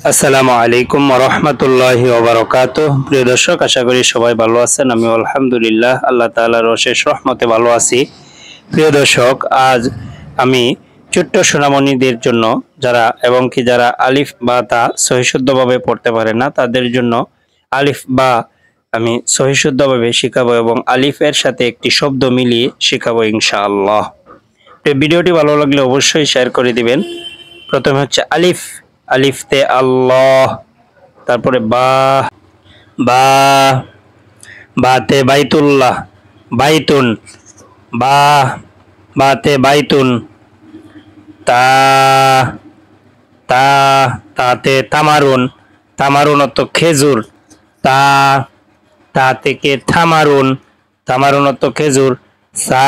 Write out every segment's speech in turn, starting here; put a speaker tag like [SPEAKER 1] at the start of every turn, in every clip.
[SPEAKER 1] আসসালামু আলাইকুম ওয়া রাহমাতুল্লাহি ওয়া বারাকাতুহু। প্রিয় দর্শক, আশা করি সবাই ভালো আছেন। আমি আলহামদুলিল্লাহ আল্লাহ তাআলার অশেষ রহমতে ভালো আছি। প্রিয় দর্শক, আজ আমি ছোট্ট সোনামণিদের জন্য যারা আলিফ বা তা সহিশুদ্ধভাবে পড়তে পারে না, তাদের জন্য আলিফ বা আমি সহিশুদ্ধভাবে শেখাবো এবং আলিফের সাথে একটি শব্দ মিলিয়ে শেখাবো ইনশাআল্লাহ। ভিডিওটি ভালো লাগলে অবশ্যই শেয়ার করে দিবেন। প্রথমে হচ্ছে আলিফ, আলিফতে আল্লাহ, তারপরে বা, বা বাতে বাইতুল্লাহ, বাইতুন, বা বাতে বাইতুন, তা, তা তাতে তামারুন, তামারুন অর্থ খেজুর, তা তা থেকে থামারুন, থামারুন অর্থ খেজুর, সা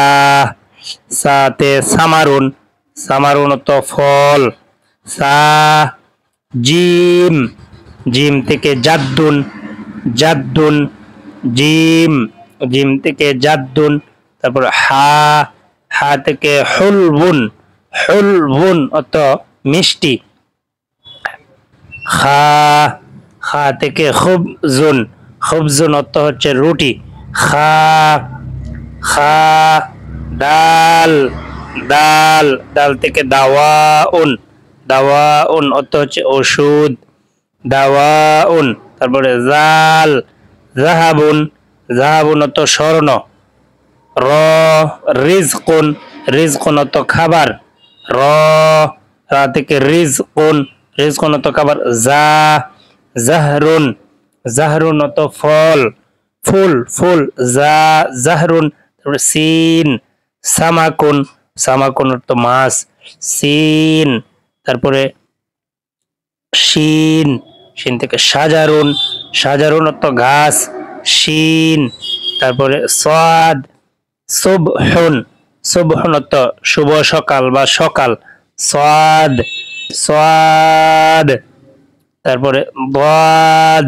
[SPEAKER 1] সাতে সামারুন, সামারুন অর্থ ফল, সা জিম, জিম থেকে জাদ্দুন, জাদ্দুন, জিম, জিম থেকে জাদ্দুন, তারপর হা, হা থেকে হুলবুন, হুলবুন অর্থ মিষ্টি, খা, খা থেকে খুবজুন, খুবজুন অর্থ হচ্ছে রুটি, খা, খা, ডাল, ডাল, ডাল থেকে দাওয়াউন, দাওয়াউন অর্থ হচ্ছে ওষুধ, দাওয়াউন, তারপরে জাল, জাহাবুন, জাহাবুন অর্থ স্বর্ণ, র, রিজকুন, রিজকুন অর্থ খাবার, র, রা থেকে রিজকুন, রিজকুন অর্থ খাবার, জা, জাহরুন, জাহরুন অর্থ ফল, ফুল, ফুল, জা, জাহরুন, তারপরে সিন, সামাকুন, সামাকুন অর্থ মাছ, সিন, তারপরে শিন, শিন থেকে সাজারুন, সাজারুন অর্থ ঘাস, শিন, তারপরে সাদ, সুবহুন, সুবহুন অর্থ শুভ সকাল বা সকাল, সাদ, সাদ, তারপরে দাদ,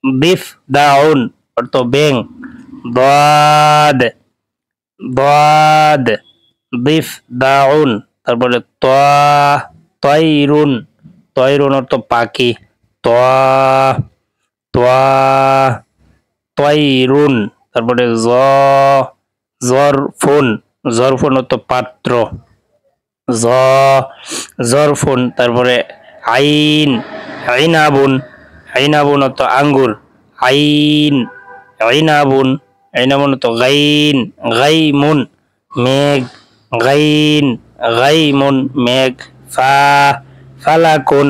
[SPEAKER 1] বিফ দাউন অর্থ ব্যাং, দাদ, দাদ, বিফ দাউন, তারপরে তয়রুন, তয়রুন অর্থ পাখি, তয়রুন, তারপরে জরফুন, জরফুন অর্থ পাত্র, জরফুন, তারপরে আইন, আইনাবুন, আইনাবুন অর্থ আঙ্গুর, আইন, আইনাবুন, আইনাবুন অর্থ গাইন, গাইমুন মেঘ, গাইন, গাইমুন মেঘ, ফা, ফালাকুন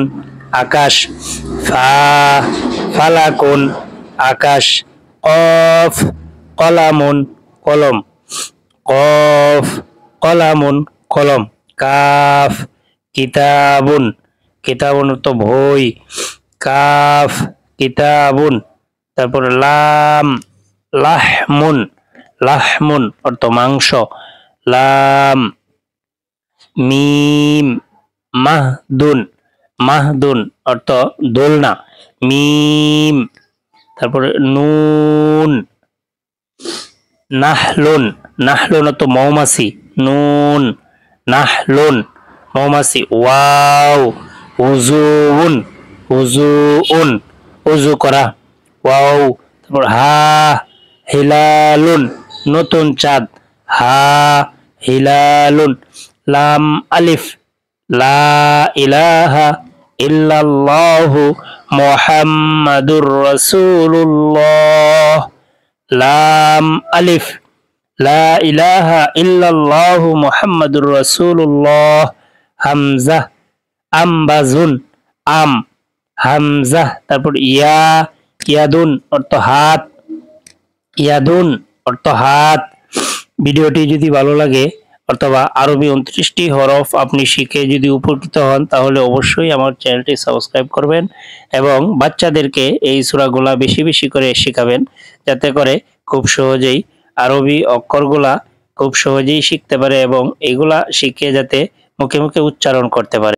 [SPEAKER 1] আকাশ, ফা, ফালাকুন আকাশ, কফ, কলামুন কলম, কফ, কলামুন কলম, কাফ, কিতাবুন, কিতাবুন অর্থ বই, কাফ, কিতাবুন, তারপর লাম, লাহমুন, লাহমুন অর্থ মাংস, লাম, মিম, মাহদুন, মাহদুন অর্থ দোলনা, মিম, তারপরে নুন, নাহলুন, নাহলুন অর্থ মৌমাছি, নুন, নাহলুন মৌমাছি, ওয়াও, উজুউন, উজুউন উজু করা, ওয়াও, তারপর হা, হিলালুন নতুন চাঁদ, হা, হিলালুন, লাম, আলিফ, লা ইলাহা ইল্লাল্লাহু মুহাম্মাদুর রাসূলুল্লাহ, লাম, আলিফ, লা ইলাহা ইল্লাল্লাহু মুহাম্মাদুর রাসূলুল্লাহ, হামজা, আম্বাজুন আম, হামজা, তারপর ইয়া, ইয়াদুন অর্থ হাত, ইয়াদুন অর্থ হাত। ভিডিওটি যদি ভালো লাগে অথবা আরবি 29টি হরফ আপনি শিখে যদি উপকৃত হন, তাহলে অবশ্যই আমার চ্যানেলটি সাবস্ক্রাইব করবেন এবং বাচ্চাদেরকে এই সূরাগুলা বেশি বেশি করে শেখাবেন, যাতে করে খুব সহজেই আরবি অক্ষরগুলা খুব সহজেই শিখতে পারে এবং এগুলা শিখে যাতে মুখে মুখে উচ্চারণ করতে পারে।